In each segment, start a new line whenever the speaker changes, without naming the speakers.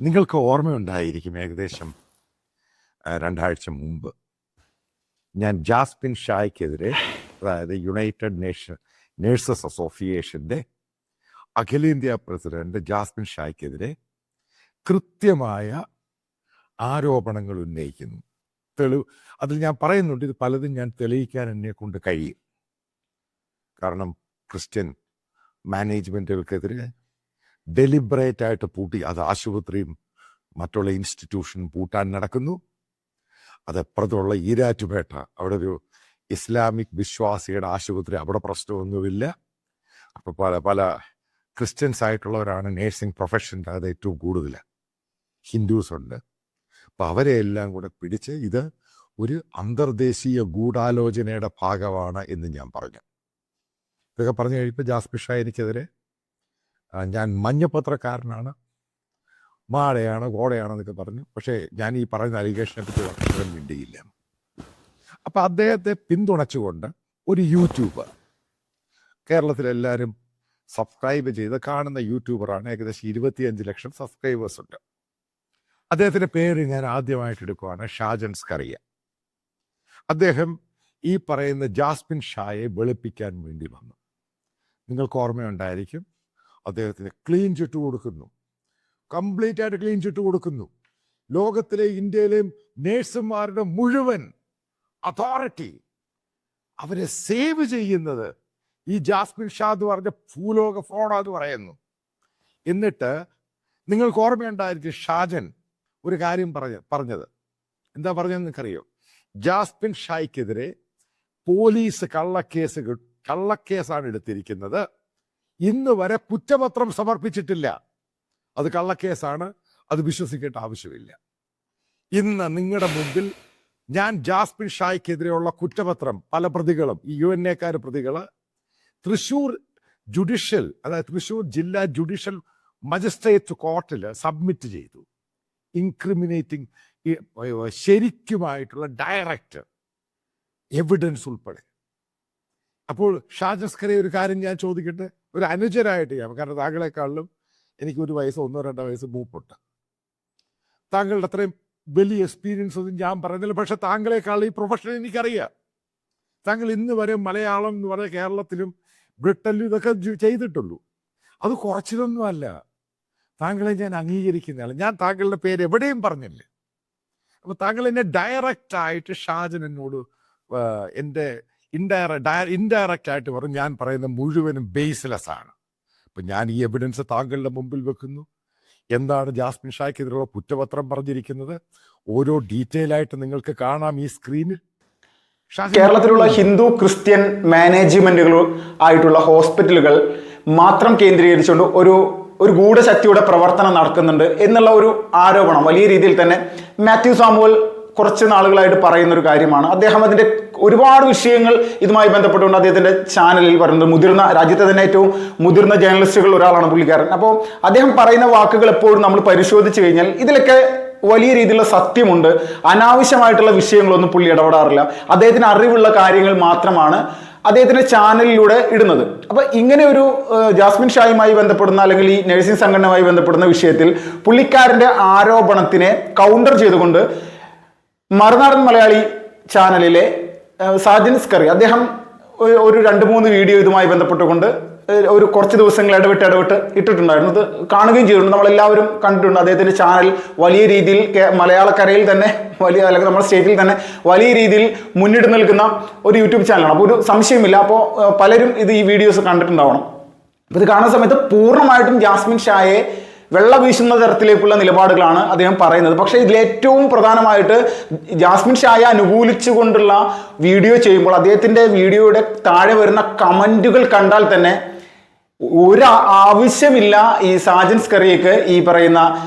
നിങ്ങൾക്ക് ഓർമ്മയുണ്ടായിരിക്കും ഏകദേശം 2 ആഴ്ച മുമ്പ് ഞാൻ ജാസ്മിൻ ഷായ്ക്കെതിരെ, അതായത് യുണൈറ്റഡ് നേഴ്സസ് അസോസിയേഷൻ്റെ അഖിലേന്ത്യാ പ്രസിഡന്റ് ജാസ്മിൻ ഷായ്ക്കെതിരെ കൃത്യമായ ആരോപണങ്ങൾ ഉന്നയിക്കുന്നു. അതിൽ ഞാൻ പറയുന്നുണ്ട്, ഇത് പലതും ഞാൻ തെളിയിക്കാൻ എന്നെ കൊണ്ട് കഴിയും. കാരണം ക്രിസ്ത്യൻ മാനേജ്മെൻറ്റുകൾക്കെതിരെ ഡെലിബറേറ്റ് ആയിട്ട് പൂട്ടി, അത് ആശുപത്രിയും മറ്റുള്ള ഇൻസ്റ്റിറ്റ്യൂഷനും പൂട്ടാൻ നടക്കുന്നു. അതപ്പുറത്തുള്ള ഈരാറ്റുപേട്ട, അവിടെ ഒരു ഇസ്ലാമിക് വിശ്വാസിയുടെ ആശുപത്രി, അവിടെ പ്രശ്നമൊന്നുമില്ല. അപ്പോൾ പല ക്രിസ്ത്യൻസ് ആയിട്ടുള്ളവരാണ് നേഴ്സിംഗ് പ്രൊഫഷൻ്റെ അത് ഏറ്റവും കൂടുതൽ. ഹിന്ദുസ് ഉണ്ട്. അപ്പോൾ അവരെ എല്ലാം കൂടെ പിടിച്ച് ഇത് ഒരു അന്തർദേശീയ ഗൂഢാലോചനയുടെ ഭാഗമാണ് എന്ന് ഞാൻ പറഞ്ഞു. ഇതൊക്കെ പറഞ്ഞു കഴിയുമ്പോൾ ജാസ്മിൻ ഷാ എനിക്കെതിരെ ഞാൻ മഞ്ഞപ്പത്രക്കാരനാണ്, മാടയാണ്, ഗോടയാണെന്നൊക്കെ പറഞ്ഞു. പക്ഷേ ഞാൻ ഈ പറയുന്ന അലിഗേഷനെ പറ്റി അക്ഷരം മിണ്ടിയില്ല. അപ്പം അദ്ദേഹത്തെ പിന്തുണച്ചുകൊണ്ട് ഒരു യൂട്യൂബർ, കേരളത്തിലെല്ലാവരും സബ്സ്ക്രൈബ് ചെയ്ത് കാണുന്ന യൂട്യൂബറാണ്, ഏകദേശം 25 ലക്ഷം സബ്സ്ക്രൈബേഴ്സ് ഉണ്ട്. അദ്ദേഹത്തിൻ്റെ പേര് ഞാൻ ആദ്യമായിട്ട് എടുക്കുകയാണ്, ഷാജൻ സ്കറിയ. അദ്ദേഹം ഈ പറയുന്ന ജാസ്മിൻ ഷായെ വെളുപ്പിക്കാൻ വേണ്ടി വന്നു. നിങ്ങൾക്ക് ഓർമ്മയുണ്ടായിരിക്കും, അദ്ദേഹത്തിന് ക്ലീൻ ചിട്ട് കൊടുക്കുന്നു, കംപ്ലീറ്റ് ആയിട്ട് ക്ലീൻ ചിട്ട് കൊടുക്കുന്നു. ലോകത്തിലെ ഇന്ത്യയിലെയും നേഴ്സുമാരുടെ മുഴുവൻ അതോറിറ്റി അവരെ സേവ് ചെയ്യുന്നത് ഈ ജാസ്മിൻ ഷാ എന്ന് പറഞ്ഞ ഭൂലോക ഫ്രോഡാന്ന് പറയുന്നു. എന്നിട്ട് നിങ്ങൾക്ക് ഓർമ്മയുണ്ടായിരിക്കും, ഷാജൻ ഒരു കാര്യം പറഞ്ഞത് എന്താ പറഞ്ഞതെന്ന് നിങ്ങൾക്കറിയോ? ജാസ്മിൻ ഷായ്ക്കെതിരെ പോലീസ് കള്ളക്കേസാണ് എടുത്തിരിക്കുന്നത്. ഇന്ന് വരെ കുറ്റപത്രം സമർപ്പിച്ചിട്ടില്ല. അത് കള്ളക്കേസാണ്, അത് വിശ്വസിക്കേണ്ട ആവശ്യമില്ല. ഇന്ന് നിങ്ങളുടെ മുമ്പിൽ ഞാൻ ജാസ്മിൻ ഷായ്ക്കെതിരെയുള്ള കുറ്റപത്രം, പല പ്രതികളും, ഈ UN പ്രതികൾ തൃശ്ശൂർ ജുഡീഷ്യൽ, അതായത് തൃശ്ശൂർ ജില്ലാ ജുഡീഷ്യൽ മജിസ്ട്രേറ്റ് കോർട്ടിൽ സബ്മിറ്റ് ചെയ്തു. ഇൻക്രിമിനേറ്റിംഗ്, ശരിക്കുമായിട്ടുള്ള ഡയറക്റ്റ് എവിഡൻസ് ഉൾപ്പെടെ. അപ്പോൾ ഷാജൻ സ്കറിയ, ഒരു കാര്യം ഞാൻ ചോദിക്കട്ടെ, ഒരു അനുജനായിട്ട് ചെയ്യാം, കാരണം താങ്കളെക്കാളിലും എനിക്ക് 1 വയസ്സ് 1-2 വയസ്സ് മൂപ്പുണ്ട്. താങ്കളുടെ അത്രയും വലിയ എക്സ്പീരിയൻസ് ഒന്നും ഞാൻ പറയുന്നില്ല, പക്ഷെ താങ്കളെക്കാൾ ഈ പ്രൊഫഷൻ എനിക്കറിയാം. താങ്കൾ ഇന്ന് വരെ മലയാളം എന്ന് പറഞ്ഞ കേരളത്തിലും ബ്രിട്ടനിലും ഇതൊക്കെ ചെയ്തിട്ടുള്ളൂ. അത് കുറച്ചിലൊന്നുമല്ല. താങ്കളെ ഞാൻ അംഗീകരിക്കുന്നതാണ്. ഞാൻ താങ്കളുടെ പേര് എവിടെയും പറഞ്ഞില്ല. അപ്പോൾ താങ്കൾ എന്നെ ഡയറക്റ്റായിട്ട്, ഷാജൻ എന്നോട് എൻ്റെ ഇൻഡയറക്റ്റ് ആയിട്ട് പറഞ്ഞു, ഞാൻ പറയുന്ന മുഴുവനും ബേസ്ലെസ് ആണ്. അപ്പം ഞാൻ ഈ എവിഡൻസ് താങ്കളുടെ മുമ്പിൽ വെക്കുന്നു. എന്താണ് ജാസ്മിൻ ഷായ്ക്കെതിരെയുള്ള കുറ്റപത്രം പറഞ്ഞിരിക്കുന്നത്, ഓരോ ഡീറ്റെയിൽ ആയിട്ട് നിങ്ങൾക്ക് കാണാം ഈ സ്ക്രീനിൽ.
കേരളത്തിലുള്ള ഹിന്ദു ക്രിസ്ത്യൻ മാനേജ്മെന്റുകൾ ആയിട്ടുള്ള ഹോസ്പിറ്റലുകൾ മാത്രം കേന്ദ്രീകരിച്ചുകൊണ്ട് ഒരു ഗൂഢശക്തിയുടെ പ്രവർത്തനം നടക്കുന്നുണ്ട് എന്നുള്ള ഒരു ആരോപണം വലിയ രീതിയിൽ തന്നെ മാത്യു സാമുവൽ കുറച്ച് നാളുകളായിട്ട് പറയുന്ന ഒരു കാര്യമാണ്. അദ്ദേഹം അതിൻ്റെ ഒരുപാട് വിഷയങ്ങൾ ഇതുമായി ബന്ധപ്പെട്ടുകൊണ്ട് അദ്ദേഹത്തിൻ്റെ ചാനലിൽ പറയുന്നത്, രാജ്യത്തെ തന്നെ ഏറ്റവും മുതിർന്ന ജേർണലിസ്റ്റുകൾ ഒരാളാണ് പുള്ളിക്കാരൻ. അപ്പോൾ അദ്ദേഹം പറയുന്ന വാക്കുകൾ എപ്പോഴും നമ്മൾ പരിശോധിച്ച് കഴിഞ്ഞാൽ ഇതിലൊക്കെ വലിയ രീതിയിലുള്ള സത്യമുണ്ട്. അനാവശ്യമായിട്ടുള്ള വിഷയങ്ങളൊന്നും പുള്ളി ഇടപെടാറില്ല. അദ്ദേഹത്തിന് അറിവുള്ള കാര്യങ്ങൾ മാത്രമാണ് അദ്ദേഹത്തിന്റെ ചാനലിലൂടെ ഇടുന്നത്. അപ്പൊ ഇങ്ങനെ ഒരു ജാസ്മിൻ ഷായുമായി ബന്ധപ്പെടുന്ന, അല്ലെങ്കിൽ ഈ നഴ്സിംഗ് സംഘടനയുമായി ബന്ധപ്പെടുന്ന വിഷയത്തിൽ പുള്ളിക്കാരന്റെ ആരോപണത്തിനെ കൗണ്ടർ ചെയ്തുകൊണ്ട് മറുനാടൻ മലയാളി ചാനലിലെ സാജൻ സ്കറി അദ്ദേഹം ഒരു 2-3 വീഡിയോ ഇതുമായി ബന്ധപ്പെട്ടുകൊണ്ട് ഒരു കുറച്ച് ദിവസങ്ങൾ ഇടവിട്ട് ഇട്ടിട്ടുണ്ടായിരുന്നു. അത് കാണുകയും ചെയ്തിട്ടുണ്ട്, നമ്മളെല്ലാവരും കണ്ടിട്ടുണ്ട്. അദ്ദേഹത്തിന്റെ ചാനൽ വലിയ രീതിയിൽ മലയാളക്കരയിൽ തന്നെ അല്ലെങ്കിൽ നമ്മുടെ സ്റ്റേറ്റിൽ തന്നെ വലിയ രീതിയിൽ മുന്നിട്ട് നിൽക്കുന്ന ഒരു യൂട്യൂബ് ചാനലാണ്. അപ്പോൾ ഒരു സംശയമില്ല, അപ്പോൾ പലരും ഈ വീഡിയോസ് കണ്ടിട്ടുണ്ടാവണം. അപ്പോൾ ഇത് കാണുന്ന സമയത്ത് പൂർണ്ണമായിട്ടും ജാസ്മിൻ ഷായെ വെള്ള വീശുന്ന തരത്തിലേക്കുള്ള നിലപാടുകളാണ് അദ്ദേഹം പറയുന്നത്. പക്ഷേ ഇതിൽ ഏറ്റവും പ്രധാനമായിട്ട് ജാസ്മിൻ ഷായെ അനുകൂലിച്ചുകൊണ്ടുള്ള വീഡിയോ ചെയ്യുമ്പോൾ അദ്ദേഹത്തിന്റെ വീഡിയോയുടെ താഴെ വരുന്ന കമന്റുകൾ കണ്ടാൽ തന്നെ ഒരു ആവശ്യമില്ല ഈ സാജൻ സ്കറിയക്ക് ഈ പറയുന്ന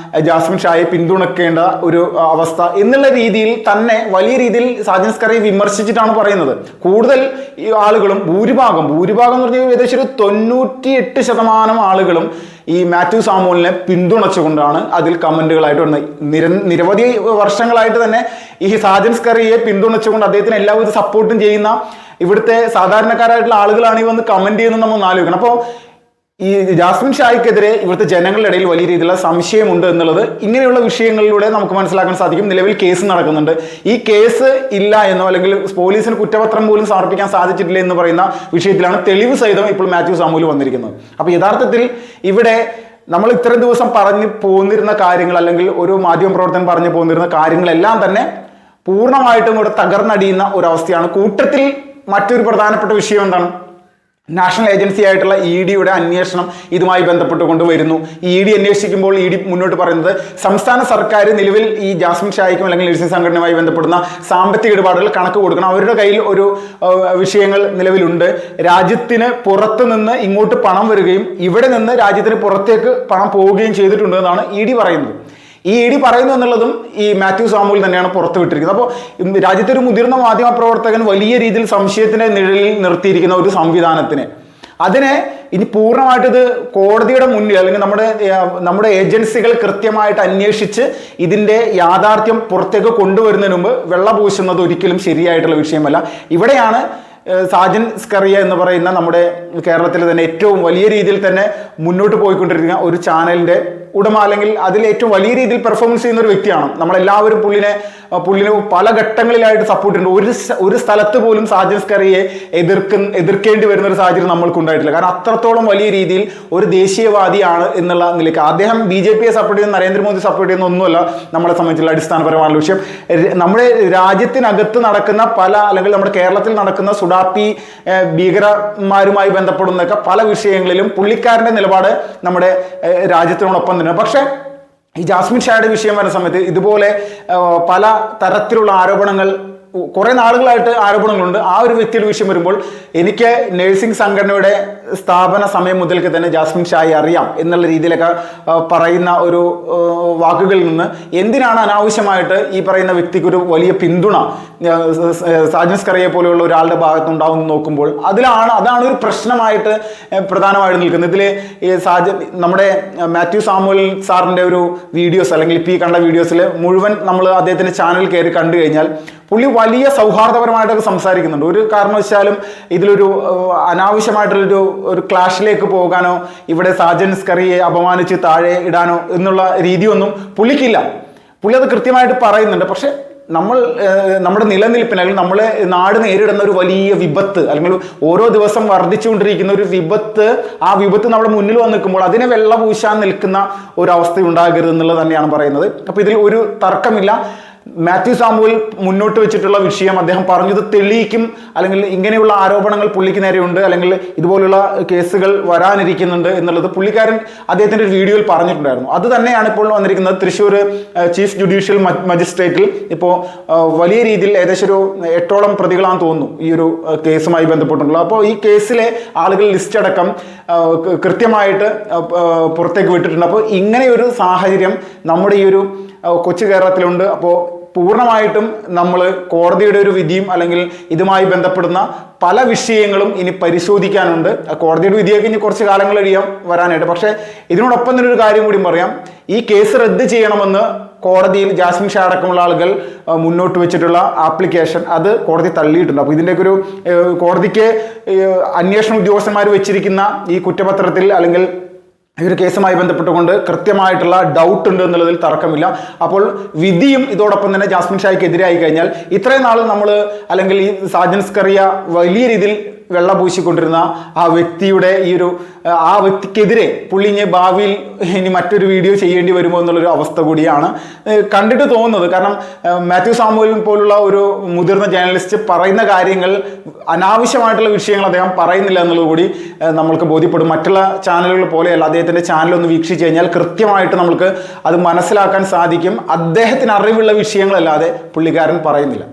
ജാസ്മിൻ ഷായെ പിന്തുണക്കേണ്ട ഒരു അവസ്ഥ എന്നുള്ള രീതിയിൽ തന്നെ വലിയ രീതിയിൽ സാജൻ സ്കറിയെ വിമർശിച്ചിട്ടാണ് പറയുന്നത്. കൂടുതൽ ഈ ആളുകളും ഭൂരിഭാഗം എന്ന് പറഞ്ഞാൽ ഏകദേശം ഒരു 98% ആളുകളും ഈ മാത്യു സാമുവലിനെ പിന്തുണച്ചുകൊണ്ടാണ് അതിൽ കമന്റുകളായിട്ട് വരുന്നത്. നിരവധി വർഷങ്ങളായിട്ട് തന്നെ ഈ സാജൻ സ്കറിയെ പിന്തുണച്ചുകൊണ്ട് അദ്ദേഹത്തിന് എല്ലാവിധ സപ്പോർട്ടും ചെയ്യുന്ന ഇവിടുത്തെ സാധാരണക്കാരായിട്ടുള്ള ആളുകളാണ് ഈ വന്ന് കമന്റ് ചെയ്യുന്നത് നമ്മൾ ആലോചിക്കണം. അപ്പോൾ ഈ ജാസ്മിൻ ഷായ്ക്കെതിരെ ഇവിടുത്തെ ജനങ്ങളുടെ ഇടയിൽ വലിയ രീതിയിലുള്ള സംശയമുണ്ട് എന്നുള്ളത് ഇങ്ങനെയുള്ള വിഷയങ്ങളിലൂടെ നമുക്ക് മനസ്സിലാക്കാൻ സാധിക്കും. നിലവിൽ കേസ് നടക്കുന്നുണ്ട്. ഈ കേസ് ഇല്ല എന്നോ അല്ലെങ്കിൽ പോലീസിന് കുറ്റപത്രം പോലും സമർപ്പിക്കാൻ സാധിച്ചിട്ടില്ല എന്ന് പറയുന്ന വിഷയത്തിലാണ് തെളിവ് സഹിതം ഇപ്പോൾ മാത്യു സാമുവൽ വന്നിരിക്കുന്നത്. അപ്പോൾ യഥാർത്ഥത്തിൽ ഇവിടെ നമ്മൾ ഇത്രയും ദിവസം പറഞ്ഞു പോന്നിരുന്ന കാര്യങ്ങൾ അല്ലെങ്കിൽ ഒരു മാധ്യമപ്രവർത്തകൻ പറഞ്ഞു പോന്നിരുന്ന കാര്യങ്ങളെല്ലാം തന്നെ പൂർണ്ണമായിട്ടും കൂടെ തകർന്നടിയുന്ന ഒരവസ്ഥയാണ്. കൂട്ടത്തിൽ മറ്റൊരു പ്രധാനപ്പെട്ട വിഷയം എന്താണ്? നാഷണൽ ഏജൻസി ആയിട്ടുള്ള EDയുടെ അന്വേഷണം ഇതുമായി ബന്ധപ്പെട്ടുകൊണ്ട് വരുന്നു. ഈ ED അന്വേഷിക്കുമ്പോൾ ED മുന്നോട്ട് പറയുന്നത് സംസ്ഥാന സർക്കാർ നിലവിൽ ഈ ജാസ്മിൻ ഷായ്ക്കും അല്ലെങ്കിൽ ലിസി സംഘടനയുമായി ബന്ധപ്പെടുന്ന സാമ്പത്തിക ഇടപാടുകൾ കണക്ക് കൊടുക്കണം. അവരുടെ കയ്യിൽ ഒരു വിഷയങ്ങൾ നിലവിലുണ്ട്. രാജ്യത്തിന് പുറത്ത് നിന്ന് ഇങ്ങോട്ട് പണം വരികയും ഇവിടെ നിന്ന് രാജ്യത്തിന് പുറത്തേക്ക് പണം പോവുകയും ചെയ്തിട്ടുണ്ട് എന്നാണ് ED പറയുന്നത്. ഈ ED പറയുന്നു എന്നുള്ളതും ഈ മാത്യു സാമുവൽ തന്നെയാണ് പുറത്തുവിട്ടിരിക്കുന്നത്. അപ്പോൾ രാജ്യത്തെ ഒരു മുതിർന്ന മാധ്യമ പ്രവർത്തകൻ വലിയ രീതിയിൽ സംശയത്തിന്റെ നിഴലിൽ നിർത്തിയിരിക്കുന്ന ഒരു സംവിധാനത്തിനെ അതിനെ ഇനി പൂർണ്ണമായിട്ട് ഇത് കോടതിയുടെ മുന്നിൽ അല്ലെങ്കിൽ നമ്മുടെ ഏജൻസികൾ കൃത്യമായിട്ട് അന്വേഷിച്ച് ഇതിന്റെ യാഥാർത്ഥ്യം പുറത്തേക്ക് കൊണ്ടുവരുന്നതിന് മുമ്പ് വെള്ളപൂശുന്നത് ഒരിക്കലും ശരിയായിട്ടുള്ള വിഷയമല്ല. ഇവിടെയാണ് സാജൻ സ്കറിയ എന്ന് പറയുന്ന നമ്മുടെ കേരളത്തിൽ തന്നെ ഏറ്റവും വലിയ രീതിയിൽ തന്നെ മുന്നോട്ട് പോയിക്കൊണ്ടിരിക്കുന്ന ഒരു ചാനലിന്റെ ഉടമ അല്ലെങ്കിൽ അതിൽ ഏറ്റവും വലിയ രീതിയിൽ പെർഫോമൻസ് ചെയ്യുന്ന ഒരു വ്യക്തിയാണ്. നമ്മളെല്ലാവരും പുള്ളിനെ പല ഘട്ടങ്ങളിലായിട്ട് സപ്പോർട്ട് ചെയ്യുന്നുണ്ട്. ഒരു സ്ഥലത്ത് പോലും സാജൻ സ്കറിയെ എതിർക്കേണ്ടി വരുന്ന ഒരു സാഹചര്യം നമ്മൾക്ക് ഉണ്ടായിട്ടില്ല. കാരണം അത്രത്തോളം വലിയ രീതിയിൽ ഒരു ദേശീയവാദിയാണ് എന്നുള്ള നിലയ്ക്ക് അദ്ദേഹം BJPയെ സപ്പോർട്ട് ചെയ്യുന്ന നരേന്ദ്രമോദി സപ്പോർട്ട് ചെയ്യുന്ന ഒന്നുമല്ല നമ്മളെ സംബന്ധിച്ചുള്ള അടിസ്ഥാനപരമായ വിഷയം. നമ്മുടെ രാജ്യത്തിനകത്ത് നടക്കുന്ന അല്ലെങ്കിൽ നമ്മുടെ കേരളത്തിൽ നടക്കുന്ന സുഡാപ്പി ഭീകരന്മാരുമായി ബന്ധപ്പെടുന്നൊക്കെ പല വിഷയങ്ങളിലും പുള്ളിക്കാരന്റെ നിലപാട് നമ്മുടെ രാജ്യത്തിനോടൊപ്പം തന്നെ. പക്ഷേ ഈ ജാസ്മിൻ ഷായുടെ വിഷയം വരുന്ന സമയത്ത് ഇതുപോലെ പല തരത്തിലുള്ള ആരോപണങ്ങൾ കുറെ നാളുകളായിട്ട് ആരോപണങ്ങളുണ്ട്. ആ ഒരു വ്യക്തിയുടെ വിഷയം വരുമ്പോൾ എനിക്ക് നഴ്സിംഗ് സംഘടനയുടെ സ്ഥാപന സമയം മുതൽക്ക് തന്നെ ജാസ്മിൻ ഷായെ അറിയാം എന്നുള്ള രീതിയിലൊക്കെ പറയുന്ന ഒരു വാക്കുകളിൽ നിന്ന് എന്തിനാണ് അനാവശ്യമായിട്ട് ഈ പറയുന്ന വ്യക്തിക്ക് ഒരു വലിയ പിന്തുണ സാജൻ സ്കറിയെ പോലെയുള്ള ഒരാളുടെ ഭാഗത്തുണ്ടാവും നോക്കുമ്പോൾ അതാണ് ഒരു പ്രശ്നമായിട്ട് പ്രധാനമായിട്ട് നിൽക്കുന്നത്. ഇതിൽ നമ്മുടെ മാത്യു സാമുവൽ സാറിന്റെ ഒരു വീഡിയോസ് അല്ലെങ്കിൽ ഇപ്പോൾ ഈ കണ്ട വീഡിയോസിൽ മുഴുവൻ നമ്മൾ അദ്ദേഹത്തിന്റെ ചാനൽ കയറി കണ്ടു കഴിഞ്ഞാൽ പുള്ളി വലിയ സൗഹാർദ്ദപരമായിട്ടൊക്കെ സംസാരിക്കുന്നുണ്ട്. ഒരു കാരണവശാലും ഇതിലൊരു അനാവശ്യമായിട്ടുള്ളൊരു ക്ലാഷിലേക്ക് പോകാനോ ഇവിടെ സാജൻ സ്കറിയെ അപമാനിച്ച് താഴെ ഇടാനോ എന്നുള്ള രീതിയൊന്നും പുള്ളിക്കില്ല. പുള്ളി അത് കൃത്യമായിട്ട് പറയുന്നുണ്ട്. പക്ഷെ നമ്മുടെ നിലനിൽപ്പിന് അല്ലെങ്കിൽ നമ്മളെ നാട് നേരിടുന്ന ഒരു വലിയ വിപത്ത് അല്ലെങ്കിൽ ഓരോ ദിവസം വർദ്ധിച്ചുകൊണ്ടിരിക്കുന്ന ഒരു വിപത്ത്, ആ വിപത്ത് നമ്മുടെ മുന്നിൽ വന്ന് നിൽക്കുമ്പോൾ അതിനെ വെള്ളപൂശാൻ നിൽക്കുന്ന ഒരവസ്ഥ ഉണ്ടാകരുത് എന്നുള്ളത് തന്നെയാണ് പറയുന്നത്. അപ്പോൾ ഇതിൽ ഒരു തർക്കമില്ല. മാത്യു സാമുവൽ മുന്നോട്ട് വെച്ചിട്ടുള്ള വിഷയം അദ്ദേഹം പറഞ്ഞത് തെളിയിക്കും, അല്ലെങ്കിൽ ഇങ്ങനെയുള്ള ആരോപണങ്ങൾ പുള്ളിക്ക് നേരെയുണ്ട് അല്ലെങ്കിൽ ഇതുപോലുള്ള കേസുകൾ വരാനിരിക്കുന്നുണ്ട് എന്നുള്ളത് പുള്ളിക്കാരൻ അദ്ദേഹത്തിന്റെ ഒരു വീഡിയോയിൽ പറഞ്ഞിട്ടുണ്ടായിരുന്നു. അത് തന്നെയാണ് ഇപ്പോൾ വന്നിരിക്കുന്നത്. തൃശ്ശൂർ ചീഫ് ജുഡീഷ്യൽ മജിസ്ട്രേറ്റിൽ ഇപ്പോൾ വലിയ രീതിയിൽ ഏകദേശം ഒരു 8ഓളം പ്രതികളാണെന്ന് തോന്നുന്നു ഈ ഒരു കേസുമായി ബന്ധപ്പെട്ടുള്ളത്. അപ്പോൾ ഈ കേസിലെ ആളുകൾ ലിസ്റ്റ് അടക്കം കൃത്യമായിട്ട് പുറത്തേക്ക് വിട്ടിട്ടുണ്ട്. അപ്പോൾ ഇങ്ങനെയൊരു സാഹചര്യം നമ്മുടെ ഈ ഒരു കൊച്ചു കേരളത്തിലുണ്ട്. അപ്പോൾ പൂർണ്ണമായിട്ടും നമ്മൾ കോടതിയുടെ ഒരു വിധിയും അല്ലെങ്കിൽ ഇതുമായി ബന്ധപ്പെടുന്ന പല വിഷയങ്ങളും ഇനി പരിശോധിക്കാനുണ്ട്. കോടതിയുടെ വിധിയൊക്കെ ഇനി കുറച്ച് കാലങ്ങൾ കഴിയാം വരാനായിട്ട്. പക്ഷേ ഇതിനോടൊപ്പം തന്നെ ഒരു കാര്യം കൂടി പറയാം. ഈ കേസ് റദ്ദ് ചെയ്യണമെന്ന് കോടതിയിൽ ജാസ്മിൻ ഷാ അടക്കമുള്ള ആളുകൾ മുന്നോട്ട് വെച്ചിട്ടുള്ള ആപ്ലിക്കേഷൻ അത് കോടതി തള്ളിയിട്ടുണ്ട്. അപ്പോൾ ഇതിൻ്റെയൊക്കെ ഒരു കോടതിക്ക് അന്വേഷണ ഉദ്യോഗസ്ഥന്മാർ വെച്ചിരിക്കുന്ന ഈ കുറ്റപത്രത്തിൽ അല്ലെങ്കിൽ ഈ ഒരു കേസുമായി ബന്ധപ്പെട്ടുകൊണ്ട് കൃത്യമായിട്ടുള്ള ഡൗട്ട് ഉണ്ട് എന്നുള്ളതിൽ തർക്കമില്ല. അപ്പോൾ വിധിയും ഇതോടൊപ്പം തന്നെ ജാസ്മിൻ ഷായ്ക്ക് എതിരായി കഴിഞ്ഞാൽ ഇത്രയും നാൾ നമ്മൾ അല്ലെങ്കിൽ ഈ സാജൻ സ്കറിയ വലിയ രീതിയിൽ വെള്ളപൂശിക്കൊണ്ടിരുന്ന ആ വ്യക്തിയുടെ ആ വ്യക്തിക്കെതിരെ പുള്ളി ഇനി ഭാവിയിൽ ഇനി മറ്റൊരു വീഡിയോ ചെയ്യേണ്ടി വരുമോ എന്നുള്ളൊരു അവസ്ഥ കൂടിയാണ് കണ്ടിട്ട് തോന്നുന്നത്. കാരണം മാത്യു സാമുവൽ പോലുള്ള ഒരു മുതിർന്ന ജേർണലിസ്റ്റ് പറയുന്ന കാര്യങ്ങൾ അനാവശ്യമായിട്ടുള്ള വിഷയങ്ങൾ അദ്ദേഹം പറയുന്നില്ല എന്നുള്ളത് കൂടി നമ്മൾക്ക് ബോധ്യപ്പെടും. മറ്റുള്ള ചാനലുകൾ പോലെയല്ല. അദ്ദേഹത്തിന്റെ ചാനലൊന്ന് വീക്ഷിച്ചു കഴിഞ്ഞാൽ കൃത്യമായിട്ട് നമുക്ക് അത് മനസ്സിലാക്കാൻ സാധിക്കും. അദ്ദേഹത്തിന് അറിവുള്ള വിഷയങ്ങളല്ലാതെ പുള്ളിക്കാരൻ പറയുന്നില്ല.